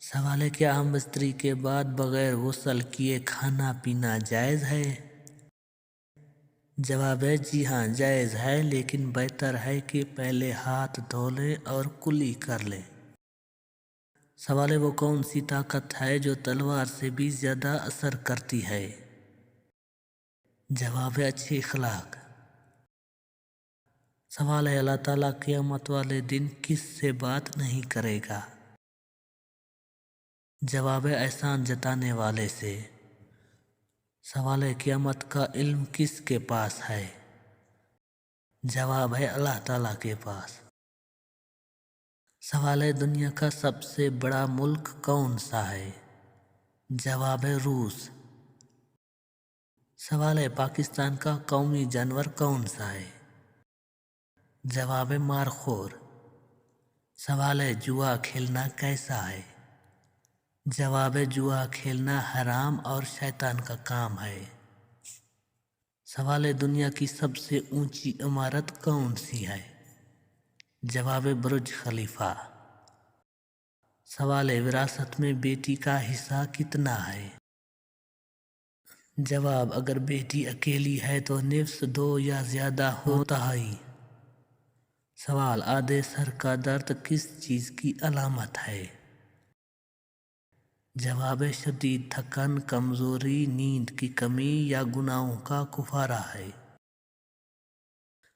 سوال ہے کیا ہم استری کے بعد بغیر غسل کیے کھانا پینا جائز ہے؟ جواب ہے جی ہاں جائز ہے، لیکن بہتر ہے کہ پہلے ہاتھ دھو لیں اور کلی کر لیں۔ سوال ہے وہ کون سی طاقت ہے جو تلوار سے بھی زیادہ اثر کرتی ہے؟ جواب ہے اچھی اخلاق۔ سوال ہے اللہ تعالیٰ قیامت والے دن کس سے بات نہیں کرے گا؟ جواب ہے احسان جتانے والے سے۔ سوال ہے قیامت کا علم کس کے پاس ہے؟ جواب ہے اللہ تعالیٰ کے پاس۔ سوال ہے دنیا کا سب سے بڑا ملک کون سا ہے؟ جواب ہے روس۔ سوال ہے پاکستان کا قومی جانور کون سا ہے؟ جواب ہے مارخور۔ سوال ہے جوا کھیلنا کیسا ہے؟ جواب ہے جوا کھیلنا حرام اور شیطان کا کام ہے۔ سوال ہے دنیا کی سب سے اونچی عمارت کون سی ہے؟ جواب ہے برج خلیفہ۔ سوال ہے وراثت میں بیٹی کا حصہ کتنا ہے؟ جواب اگر بیٹی اکیلی ہے تو نصف، 2 یا زیادہ ہوتا ہے۔ سوال آدھے سر کا درد کس چیز کی علامت ہے؟ جواب ہے شدید تھکن، کمزوری، نیند کی کمی یا گناہوں کا کفارہ ہے۔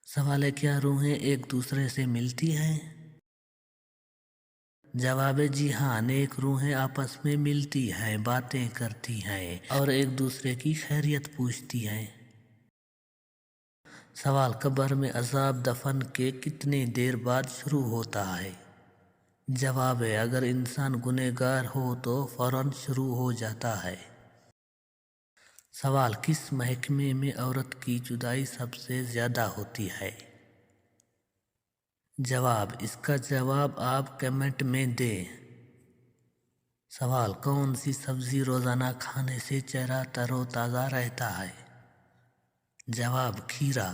سوال ہے کیا روحیں ایک دوسرے سے ملتی ہیں؟ جواب ہے جی ہاں، نیک روحیں آپس میں ملتی ہیں، باتیں کرتی ہیں اور ایک دوسرے کی خیریت پوچھتی ہیں۔ سوال قبر میں عذاب دفن کے کتنے دیر بعد شروع ہوتا ہے؟ جواب ہے اگر انسان گنہگار ہو تو فوراً شروع ہو جاتا ہے۔ سوال کس محکمے میں عورت کی جدائی سب سے زیادہ ہوتی ہے؟ جواب اس کا جواب آپ کمنٹ میں دیں۔ سوال کون سی سبزی روزانہ کھانے سے چہرہ تر و تازہ رہتا ہے؟ جواب کھیرا۔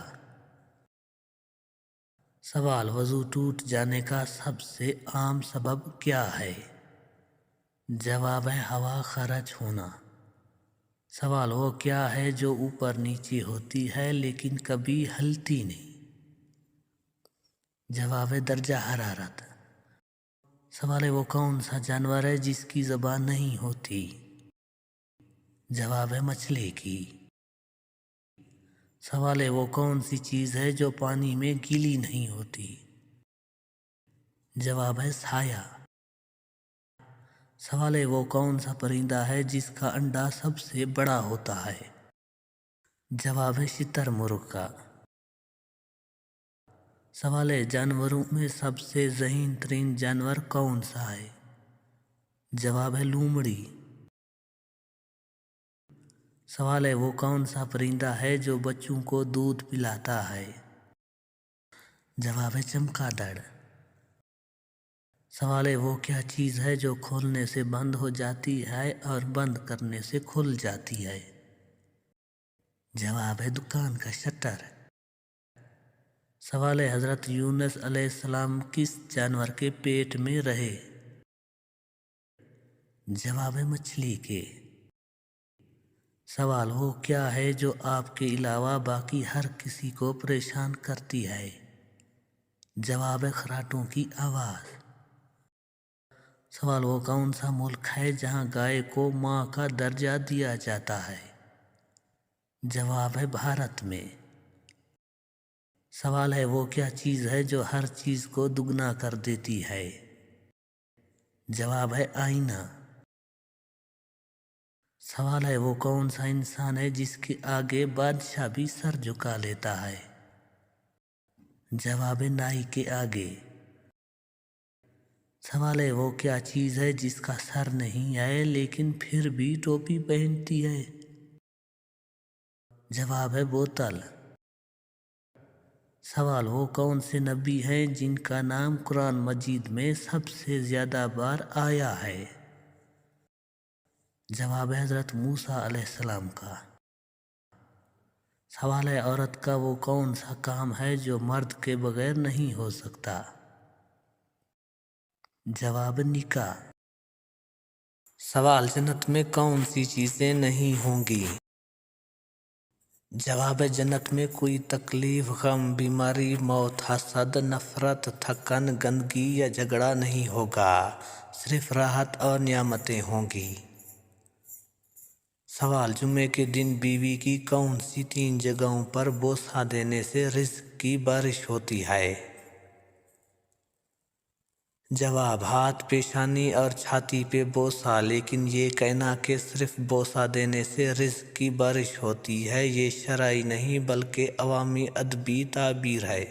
سوال وضو ٹوٹ جانے کا سب سے عام سبب کیا ہے؟ جواب ہے ہوا خارج ہونا۔ سوال وہ کیا ہے جو اوپر نیچے ہوتی ہے لیکن کبھی ہلتی نہیں؟ جواب ہے درجہ حرارت۔ سوال ہے وہ کون سا جانور ہے جس کی زبان نہیں ہوتی؟ جواب ہے مچھلی کی۔ سوال ہے وہ کون سی چیز ہے جو پانی میں گیلی نہیں ہوتی؟ جواب ہے سایہ۔ سوال ہے وہ کون سا پرندہ ہے جس کا انڈا سب سے بڑا ہوتا ہے؟ جواب ہے شتر مرغ کا۔ سوال ہے جانوروں میں سب سے ذہین ترین جانور کون سا ہے؟ جواب ہے لومڑی۔ سوال ہے وہ کون سا پرندہ ہے جو بچوں کو دودھ پلاتا ہے؟ جواب ہے چمگادڑ۔ سوال ہے وہ کیا چیز ہے جو کھولنے سے بند ہو جاتی ہے اور بند کرنے سے کھل جاتی ہے؟ جواب ہے دکان کا شٹر۔ سوال ہے حضرت یونس علیہ السلام کس جانور کے پیٹ میں رہے؟ جواب ہے مچھلی کے۔ سوال وہ کیا ہے جو آپ کے علاوہ باقی ہر کسی کو پریشان کرتی ہے؟ جواب ہے خراٹوں کی آواز۔ سوال وہ کون سا ملک ہے جہاں گائے کو ماں کا درجہ دیا جاتا ہے؟ جواب ہے بھارت میں۔ سوال ہے وہ کیا چیز ہے جو ہر چیز کو دگنا کر دیتی ہے؟ جواب ہے آئینہ۔ سوال ہے وہ کون سا انسان ہے جس کے آگے بادشاہ بھی سر جھکا لیتا ہے؟ جواب ہے نائی کے آگے۔ سوال ہے وہ کیا چیز ہے جس کا سر نہیں ہے لیکن پھر بھی ٹوپی پہنتی ہے؟ جواب ہے بوتل۔ سوال وہ کون سے نبی ہیں جن کا نام قرآن مجید میں سب سے زیادہ بار آیا ہے؟ جواب ہے حضرت موسیٰ علیہ السلام کا۔ سوال ہے عورت کا وہ کون سا کام ہے جو مرد کے بغیر نہیں ہو سکتا؟ جواب نکاح۔ سوال، جنت میں کون سی چیزیں نہیں ہوں گی؟ جواب، جنت میں کوئی تکلیف، غم، بیماری، موت، حسد، نفرت، تھکن، گندگی یا جھگڑا نہیں ہوگا، صرف راحت اور نعمتیں ہوں گی۔ سوال، جمعے کے دن بیوی کی کون سی 3 جگہوں پر بوسہ دینے سے رزق کی بارش ہوتی ہے؟ جواب، ہاتھ، پیشانی اور چھاتی پہ بوسہ، لیکن یہ کہنا کہ صرف بوسہ دینے سے رزق کی بارش ہوتی ہے یہ شرعی نہیں بلکہ عوامی ادبی تعبیر ہے۔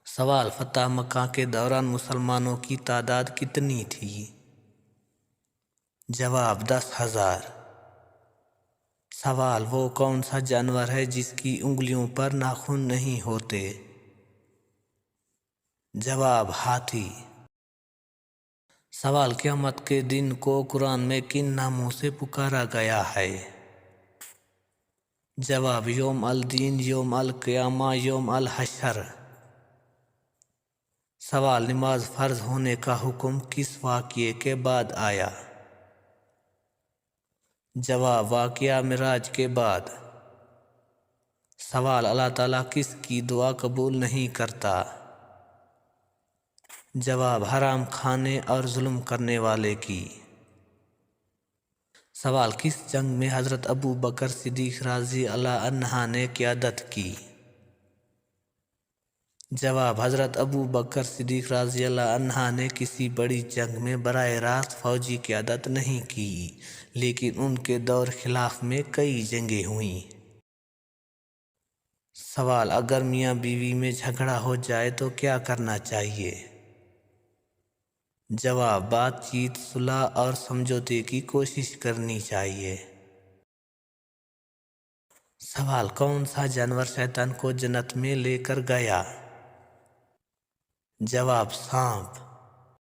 سوال، فتح مکہ کے دوران مسلمانوں کی تعداد کتنی تھی؟ جواب، 10,000۔ سوال، وہ کون سا جانور ہے جس کی انگلیوں پر ناخن نہیں ہوتے؟ جواب، ہاتھی۔ سوال، قیامت کے دن کو قرآن میں کن ناموں سے پکارا گیا ہے؟ جواب، یوم الدین، یوم القیامہ، یوم الحشر۔ سوال، نماز فرض ہونے کا حکم کس واقعے کے بعد آیا؟ جواب، واقعہ معراج کے بعد۔ سوال، اللہ تعالیٰ کس کی دعا قبول نہیں کرتا؟ جواب، حرام کھانے اور ظلم کرنے والے کی۔ سوال، کس جنگ میں حضرت ابو بکر صدیق رضی اللہ عنہ نے قیادت کی؟ جواب، حضرت ابو بکر صدیق رضی اللہ عنہ نے کسی بڑی جنگ میں براہ راست فوجی قیادت نہیں کی، لیکن ان کے دور خلاف میں کئی جنگیں ہوئیں۔ سوال، اگر میاں بیوی میں جھگڑا ہو جائے تو کیا کرنا چاہیے؟ جواب، بات چیت، صلح اور سمجھوتے کی کوشش کرنی چاہیے۔ سوال، کون سا جانور شیطان کو جنت میں لے کر گیا؟ جواب، سانپ۔